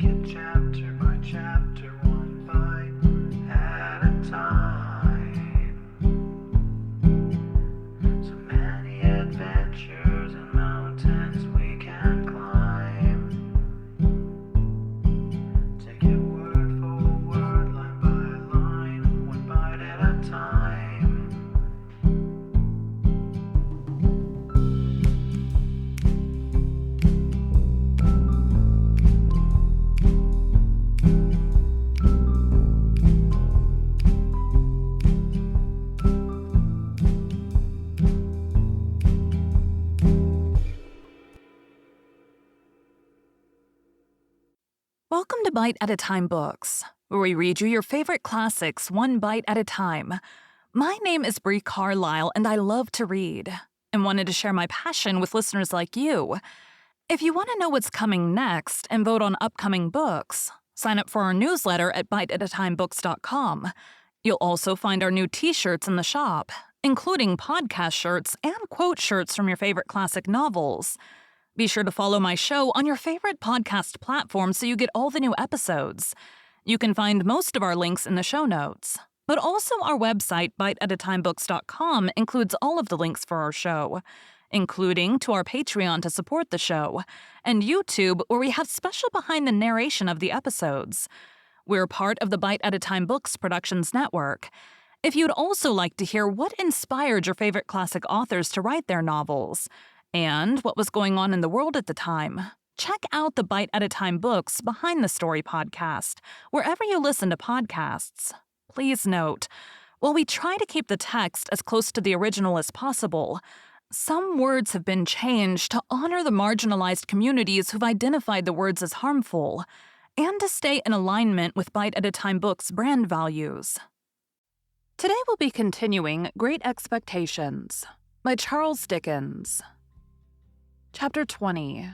it chapter by chapter, one bite at a time. So many adventures and mountains we can climb. Take it word for word, line by line, one bite at a time. Welcome to Bite at a Time Books, where we read you your favorite classics one bite at a time. My name is Bree Carlile, and I love to read, and wanted to share my passion with listeners like you. If you want to know what's coming next and vote on upcoming books, sign up for our newsletter at biteatatimebooks.com. You'll also find our new t-shirts in the shop, including podcast shirts and quote shirts from your favorite classic novels. Be sure to follow my show on your favorite podcast platform so you get all the new episodes. You can find most of our links in the show notes. But also our website, biteatatimebooks.com, includes all of the links for our show, including to our Patreon to support the show, and YouTube, where we have special behind the narration of the episodes. We're part of the Bite at a Time Books Productions Network. If you'd also like to hear what inspired your favorite classic authors to write their novels, and what was going on in the world at the time, check out the Bite at a Time Books Behind the Story podcast, wherever you listen to podcasts. Please note, while we try to keep the text as close to the original as possible, some words have been changed to honor the marginalized communities who've identified the words as harmful, and to stay in alignment with Bite at a Time Books' brand values. Today we'll be continuing Great Expectations by Charles Dickens. Chapter 20.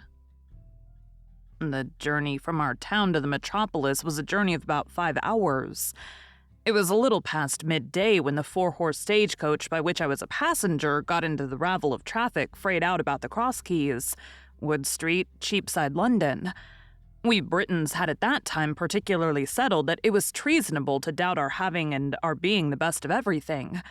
The journey from our town to the metropolis was a journey of about 5 hours. It was a little past midday when the 4-horse stagecoach by which I was a passenger got into the ravel of traffic frayed out about the Cross Keys, Wood Street, Cheapside, London. We Britons had at that time particularly settled that it was treasonable to doubt our having and our being the best of everything.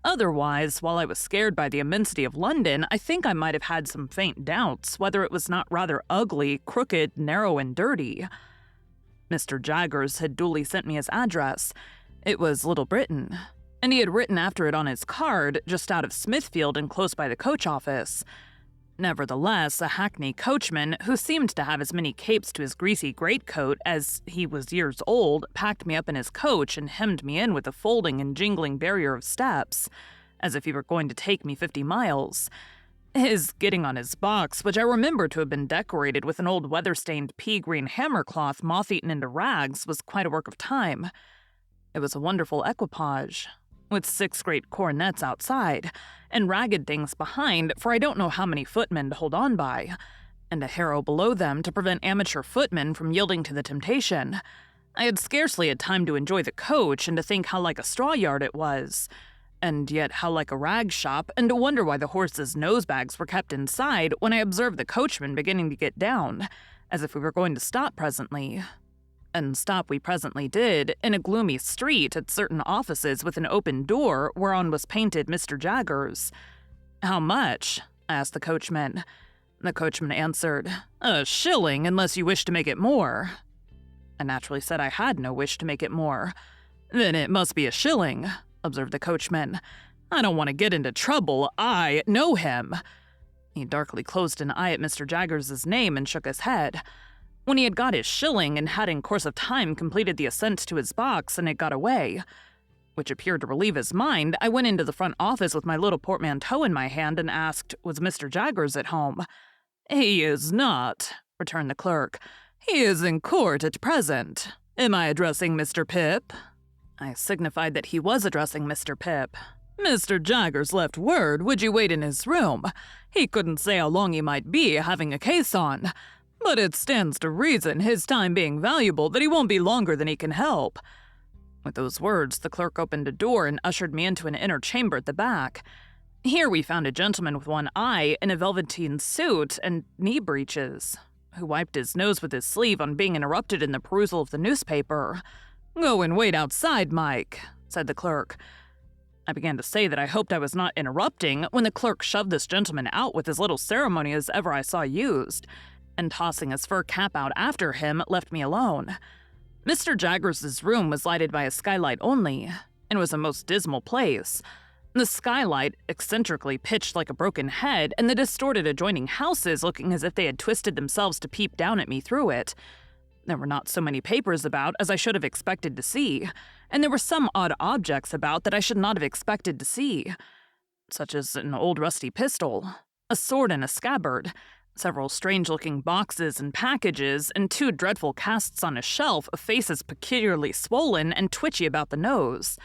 Otherwise, while I was scared by the immensity of London, I think I might have had some faint doubts whether it was not rather ugly, crooked, narrow, and dirty. Mr. Jaggers had duly sent me his address. It was Little Britain, and he had written after it on his card, just out of Smithfield and close by the coach office. Nevertheless, a hackney coachman, who seemed to have as many capes to his greasy greatcoat as he was years old, packed me up in his coach and hemmed me in with a folding and jingling barrier of steps, as if he were going to take me 50 miles. His getting on his box, which I remember to have been decorated with an old weather-stained pea-green hammercloth moth-eaten into rags, was quite a work of time. It was a wonderful equipage, with 6 great cornets outside, and ragged things behind, for I don't know how many footmen to hold on by, and a harrow below them to prevent amateur footmen from yielding to the temptation. I had scarcely had time to enjoy the coach and to think how like a straw yard it was, and yet how like a rag shop, and to wonder why the horses' nose-bags were kept inside when I observed the coachman beginning to get down, as if we were going to stop presently. And stop we presently did, in a gloomy street at certain offices with an open door whereon was painted Mr. Jaggers. "How much?" asked the coachman. The coachman answered, "A shilling, unless you wish to make it more." I naturally said I had no wish to make it more. "Then it must be a shilling," observed the coachman. "I don't want to get into trouble. I know him." He darkly closed an eye at Mr. Jaggers' name and shook his head. When he had got his shilling and had in course of time completed the ascent to his box and had got away, which appeared to relieve his mind, I went into the front office with my little portmanteau in my hand and asked, was Mr. Jaggers at home? "He is not," returned the clerk. "He is in court at present. Am I addressing Mr. Pip?" I signified that he was addressing Mr. Pip. "Mr. Jaggers left word, would you wait in his room? He couldn't say how long he might be, having a case on. But it stands to reason, his time being valuable, that he won't be longer than he can help." With those words, the clerk opened a door and ushered me into an inner chamber at the back. Here we found a gentleman with one eye in a velveteen suit and knee breeches, who wiped his nose with his sleeve on being interrupted in the perusal of the newspaper. "Go and wait outside, Mike," said the clerk. I began to say that I hoped I was not interrupting when the clerk shoved this gentleman out with as little ceremony as ever I saw used, and tossing his fur cap out after him, left me alone. Mr. Jaggers's room was lighted by a skylight only, and was a most dismal place. The skylight eccentrically pitched like a broken head, and the distorted adjoining houses looking as if they had twisted themselves to peep down at me through it. There were not so many papers about as I should have expected to see, and there were some odd objects about that I should not have expected to see, such as an old rusty pistol, a sword in a scabbard, several strange-looking boxes and packages, and 2 dreadful casts on a shelf of faces peculiarly swollen and twitchy about the nose.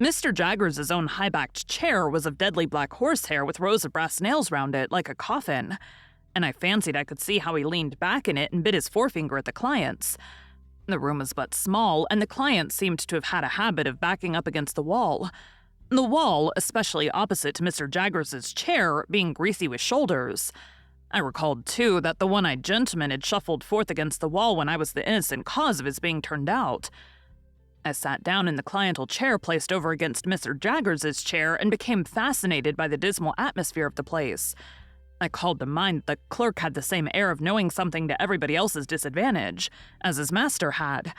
Mr. Jaggers's own high-backed chair was of deadly black horsehair with rows of brass nails round it, like a coffin, and I fancied I could see how he leaned back in it and bit his forefinger at the clients. The room was but small, and the clients seemed to have had a habit of backing up against the wall. The wall, especially opposite to Mr. Jaggers's chair, being greasy with shoulders. I recalled, too, that the one-eyed gentleman had shuffled forth against the wall when I was the innocent cause of his being turned out. I sat down in the cliental chair placed over against Mr. Jaggers's chair and became fascinated by the dismal atmosphere of the place. I called to mind that the clerk had the same air of knowing something to everybody else's disadvantage, as his master had.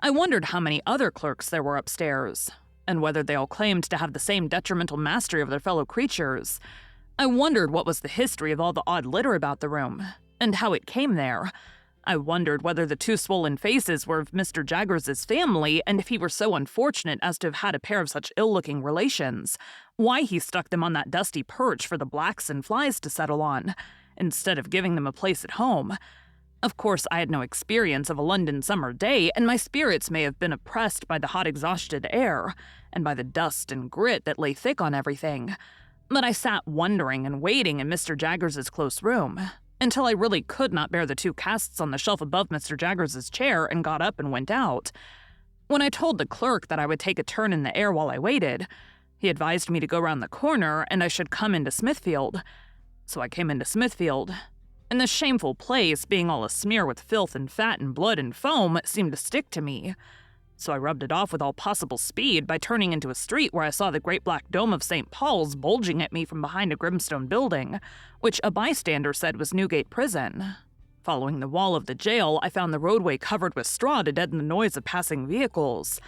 I wondered how many other clerks there were upstairs, and whether they all claimed to have the same detrimental mastery of their fellow creatures. I wondered what was the history of all the odd litter about the room, and how it came there. I wondered whether the 2 swollen faces were of Mr. Jaggers's family, and if he were so unfortunate as to have had a pair of such ill-looking relations, why he stuck them on that dusty perch for the blacks and flies to settle on, instead of giving them a place at home. Of course, I had no experience of a London summer day, and my spirits may have been oppressed by the hot exhausted air, and by the dust and grit that lay thick on everything. But I sat wondering and waiting in Mr. Jaggers's close room, until I really could not bear the 2 casts on the shelf above Mr. Jaggers's chair and got up and went out. When I told the clerk that I would take a turn in the air while I waited, he advised me to go round the corner and I should come into Smithfield. So I came into Smithfield, and the shameful place, being all asmear with filth and fat and blood and foam, seemed to stick to me. So I rubbed it off with all possible speed by turning into a street where I saw the great black dome of St. Paul's bulging at me from behind a grimstone building, which a bystander said was Newgate Prison. Following the wall of the jail, I found the roadway covered with straw to deaden the noise of passing vehicles.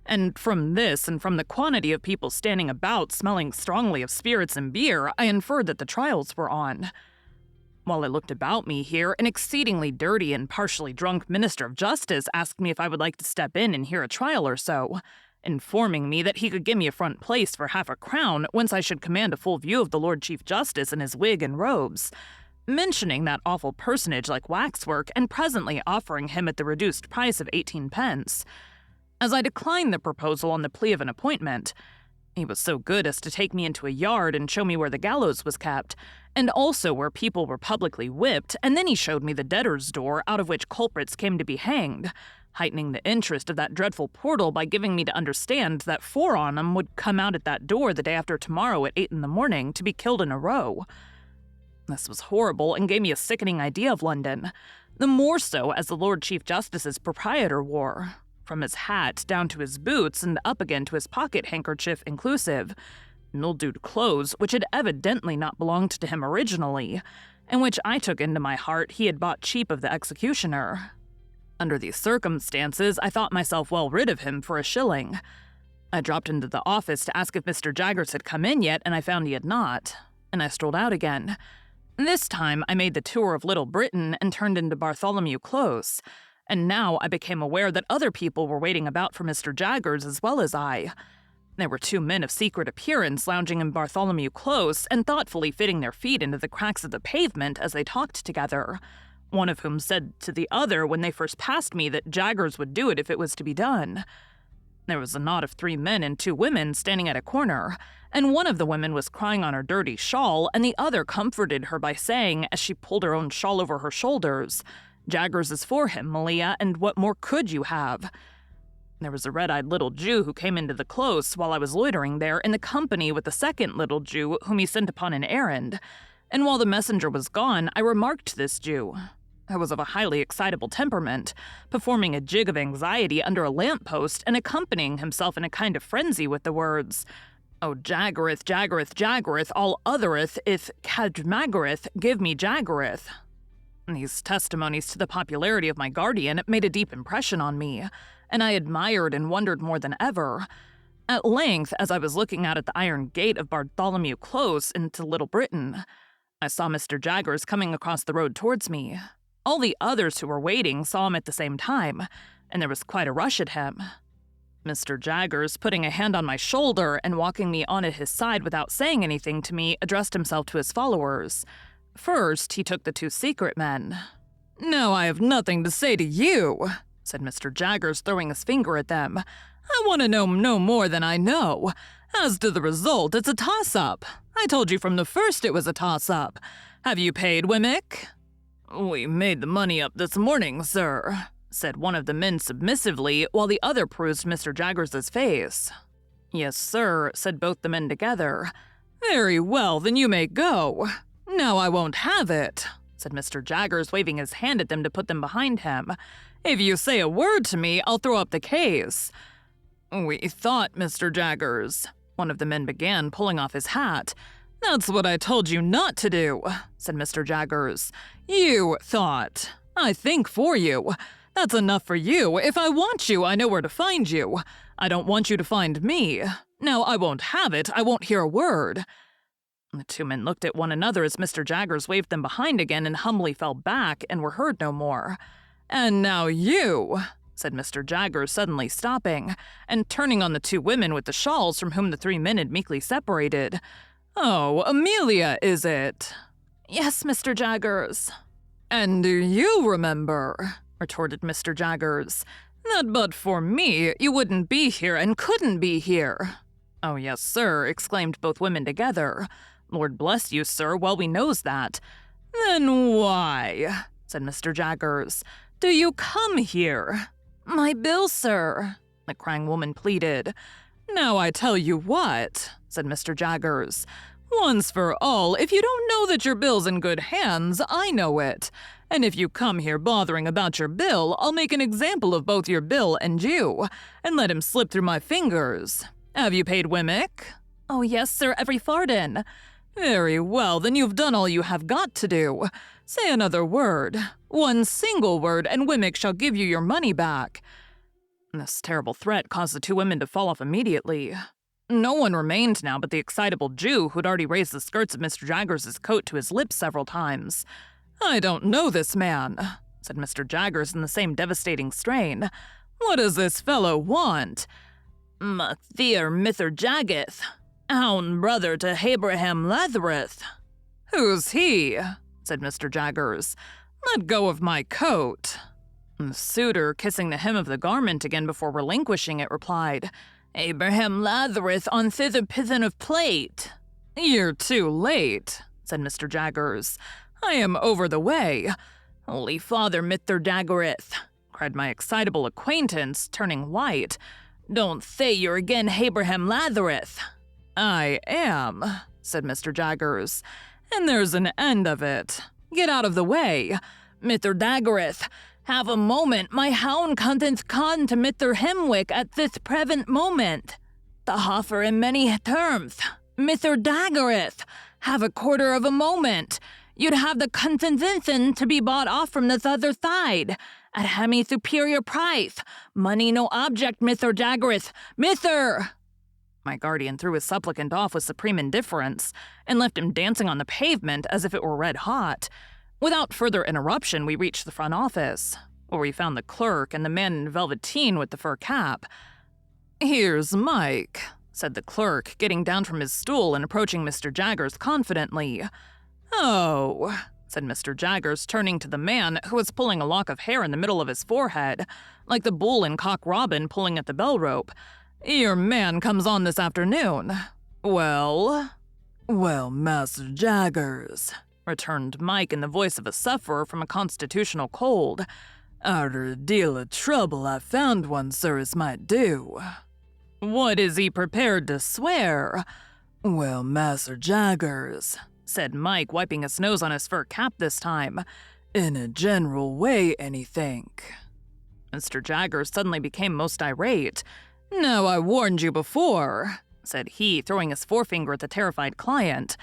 And from this, and from the quantity of people standing about smelling strongly of spirits and beer, I inferred that the trials were on. While I looked about me here, an exceedingly dirty and partially drunk minister of justice asked me if I would like to step in and hear a trial or so, informing me that he could give me a front place for half a crown, whence I should command a full view of the Lord Chief Justice in his wig and robes, mentioning that awful personage like waxwork, and presently offering him at the reduced price of 18 pence. As I declined the proposal on the plea of an appointment, he was so good as to take me into a yard and show me where the gallows was kept, and also where people were publicly whipped, and then he showed me the debtor's door out of which culprits came to be hanged, heightening the interest of that dreadful portal by giving me to understand that 4 on 'em would come out at that door the day after tomorrow at 8 in the morning to be killed in a row. This was horrible and gave me a sickening idea of London, the more so as the Lord Chief Justice's proprietor wore, from his hat down to his boots and up again to his pocket handkerchief inclusive, mildewed clothes which had evidently not belonged to him originally, and which I took into my heart he had bought cheap of the executioner. Under these circumstances, I thought myself well rid of him for a shilling. I dropped into the office to ask if Mr. Jaggers had come in yet, and I found he had not, and I strolled out again. This time I made the tour of Little Britain and turned into Bartholomew Close, and now I became aware that other people were waiting about for Mr. Jaggers as well as I. There were 2 men of secret appearance lounging in Bartholomew Close and thoughtfully fitting their feet into the cracks of the pavement as they talked together, one of whom said to the other when they first passed me that Jaggers would do it if it was to be done. There was a knot of 3 men and 2 women standing at a corner, and one of the women was crying on her dirty shawl, and the other comforted her by saying, as she pulled her own shawl over her shoulders, "Jaggers is for him, Malia, and what more could you have?" There was a red-eyed little Jew who came into the close while I was loitering there in the company with the second little Jew whom he sent upon an errand, and while the messenger was gone, I remarked this Jew. I was of a highly excitable temperament, performing a jig of anxiety under a lamp-post and accompanying himself in a kind of frenzy with the words, "Oh, Jaggereth, Jaggereth, Jaggereth, all othereth, if Cadmagareth, give me Jaggereth." These testimonies to the popularity of my guardian made a deep impression on me, and I admired and wondered more than ever. At length, as I was looking out at the iron gate of Bartholomew Close into Little Britain, I saw Mr. Jaggers coming across the road towards me. All the others who were waiting saw him at the same time, and there was quite a rush at him. Mr. Jaggers, putting a hand on my shoulder and walking me on at his side without saying anything to me, addressed himself to his followers. First, he took the two secret men. "Now I have nothing to say to you," said Mr. Jaggers, throwing his finger at them. "I want to know no more than I know. As to the result, it's a toss-up. I told you from the first it was a toss-up. Have you paid, Wemmick?" "We made the money up this morning, sir," said one of the men submissively, while the other perused Mr. Jaggers's face. "Yes, sir," said both the men together. "Very well, then you may go." "No, I won't have it," said Mr. Jaggers, waving his hand at them to put them behind him. "If you say a word to me, I'll throw up the case." "We thought, Mr. Jaggers," one of the men began, pulling off his hat. "That's what I told you not to do," said Mr. Jaggers. "You thought. I think for you. That's enough for you. If I want you, I know where to find you. I don't want you to find me. Now, I won't have it. I won't hear a word." The two men looked at one another as Mr. Jaggers waved them behind again and humbly fell back and were heard no more. "And now you," said Mr. Jaggers, suddenly stopping, and turning on the two women with the shawls from whom the three men had meekly separated. "Oh, Amelia, is it?" "Yes, Mr. Jaggers." "And do you remember," retorted Mr. Jaggers, "that but for me, you wouldn't be here and couldn't be here?" "Oh, yes, sir," exclaimed both women together. "Lord bless you, sir, well we knows that." "Then why," said Mr. Jaggers, "do you come here?" "My bill, sir," the crying woman pleaded. "Now I tell you what," said Mr. Jaggers. "Once for all, if you don't know that your bill's in good hands, I know it. And if you come here bothering about your bill, I'll make an example of both your bill and you, and let him slip through my fingers. Have you paid Wemmick?" "Oh, yes, sir, every farden." "Very well, then you've done all you have got to do. Say another word, one single word, and Wemmick shall give you your money back." This terrible threat caused the two women to fall off immediately. No one remained now but the excitable Jew, who'd already raised the skirts of Mr. Jaggers's coat to his lips several times. "I don't know this man," said Mr. Jaggers in the same devastating strain. "What does this fellow want?" "Mathir Mither Jaggeth, own brother to Abraham Lathereth." "Who's he?" said Mr. Jaggers. "Let go of my coat." The suitor, kissing the hem of the garment again before relinquishing it, replied, "Abraham Lathereth on thither pithen of plate." "You're too late," said Mr. Jaggers. "I am over the way." "Holy Father Mither Jaggereth," cried my excitable acquaintance, turning white. "Don't thay you're again Abraham Lathereth." "I am," said Mr. Jaggers, "and there's an end of it. Get out of the way." "Mither Daggereth, have a moment, my hound conteth con to Mither Hemwick at this present moment. The hoffer in many terms. Mither Daggereth, have a quarter of a moment. You'd have the contention to be bought off from this other side, at hemi superior price. Money no object, Mither Daggereth. Mither!" My guardian threw his supplicant off with supreme indifference, and left him dancing on the pavement as if it were red hot. Without further interruption, we reached the front office, where we found the clerk and the man in velveteen with the fur cap. "Here's Mike," said the clerk, getting down from his stool and approaching Mr. Jaggers confidently. "Oh," said Mr. Jaggers, turning to the man, who was pulling a lock of hair in the middle of his forehead, like the bull in Cock Robin pulling at the bell rope. "Your man comes on this afternoon. Well?" "Well, Master Jaggers," returned Mike in the voice of a sufferer from a constitutional cold, "arter a deal of trouble I found one, sir, as might do." "What is he prepared to swear?" "Well, Master Jaggers," said Mike, wiping his nose on his fur cap this time, In a general way, anything. Mr. Jaggers suddenly became most irate. Now I warned you before, said he, throwing his forefinger at the terrified client,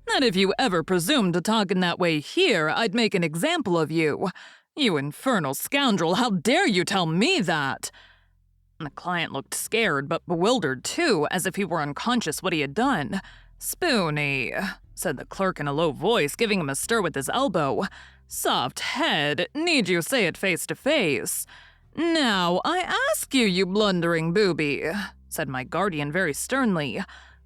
that if you ever presumed to talk in that way here, I'd make an example of you. You infernal scoundrel, how dare you tell me that? The client looked scared but bewildered too, as if he were unconscious what he had done. Spoony, said the clerk in a low voice, giving him a stir with his elbow. Soft head, need you say it face to face? Now, I ask you, you blundering booby, said my guardian very sternly,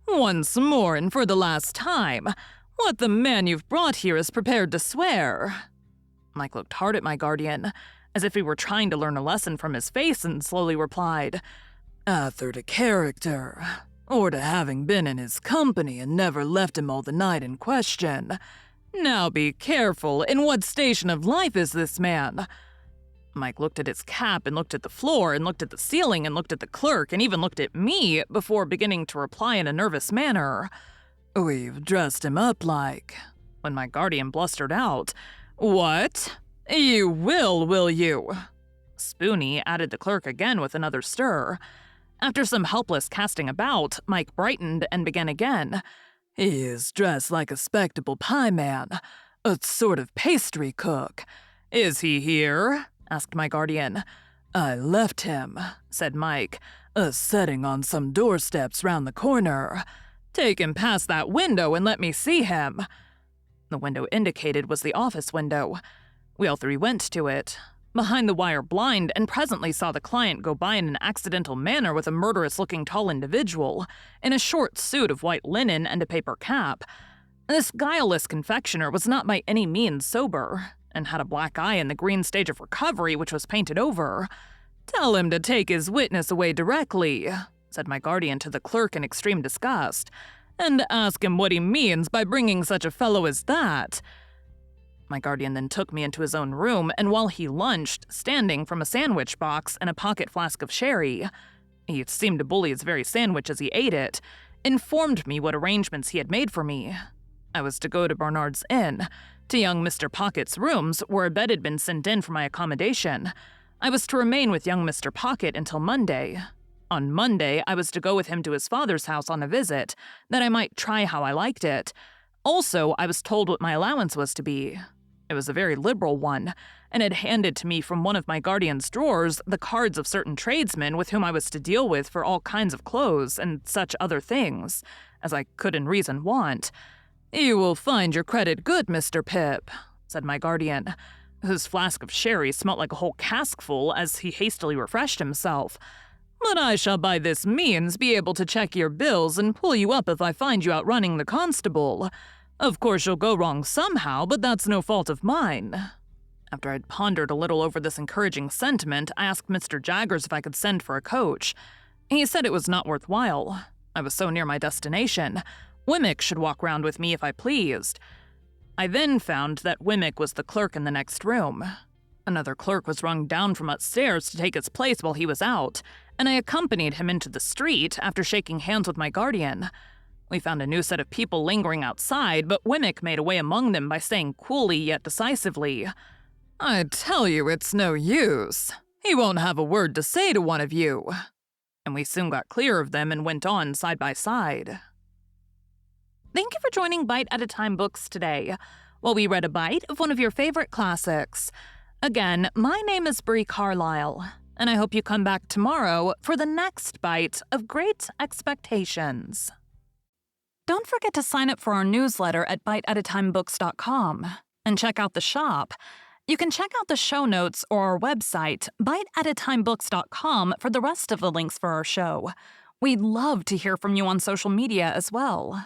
once more and for the last time, what the man you've brought here is prepared to swear. Mike looked hard at my guardian, as if he were trying to learn a lesson from his face, and slowly replied, Either to character, or to having been in his company and never left him all the night in question. Now be careful, in what station of life is this man? Mike looked at his cap and looked at the floor and looked at the ceiling and looked at the clerk and even looked at me before beginning to reply in a nervous manner. We've dressed him up like, when my guardian blustered out, What? You will you? Spoony added the clerk again with another stir. After some helpless casting about, Mike brightened and began again. He is dressed like a spectable pie man, a sort of pastry cook. Is he here? Asked my guardian. I left him, said Mike, setting on some doorsteps round the corner. Take him past that window and let me see him. The window indicated was the office window. We all three went to it, behind the wire blind, and presently saw the client go by in an accidental manner with a murderous-looking tall individual, in a short suit of white linen and a paper cap. This guileless confectioner was not by any means sober, and had a black eye in the green stage of recovery which was painted over. Tell him to take his witness away directly, said my guardian to the clerk in extreme disgust, and ask him what he means by bringing such a fellow as that. My guardian then took me into his own room, and while he lunched, standing from a sandwich box and a pocket flask of sherry, he seemed to bully his very sandwich as he ate it, informed me what arrangements he had made for me. I was to go to Barnard's Inn, to young Mr. Pocket's rooms, where a bed had been sent in for my accommodation. I was to remain with young Mr. Pocket until Monday. On Monday, I was to go with him to his father's house on a visit, that I might try how I liked it. Also, I was told what my allowance was to be. It was a very liberal one, and had handed to me from one of my guardian's drawers the cards of certain tradesmen with whom I was to deal with for all kinds of clothes and such other things, as I could in reason want. You will find your credit good, Mr. Pip, said my guardian, whose flask of sherry smelt like a whole caskful as he hastily refreshed himself. But I shall by this means be able to check your bills and pull you up if I find you outrunning the constable. Of course you'll go wrong somehow, but that's no fault of mine. After I'd pondered a little over this encouraging sentiment, I asked Mr. Jaggers if I could send for a coach. He said it was not worthwhile. I was so near my destination. Wemmick should walk round with me if I pleased. I then found that Wemmick was the clerk in the next room. Another clerk was rung down from upstairs to take his place while he was out, and I accompanied him into the street after shaking hands with my guardian. We found a new set of people lingering outside, but Wemmick made a way among them by saying coolly yet decisively, I tell you it's no use. He won't have a word to say to one of you. And we soon got clear of them and went on side by side. Thank you for joining Bite at a Time Books today, while we read a bite of one of your favorite classics. Again, my name is Bree Carlile, and I hope you come back tomorrow for the next bite of Great Expectations. Don't forget to sign up for our newsletter at biteatatimebooks.com and check out the shop. You can check out the show notes or our website, biteatatimebooks.com, for the rest of the links for our show. We'd love to hear from you on social media as well.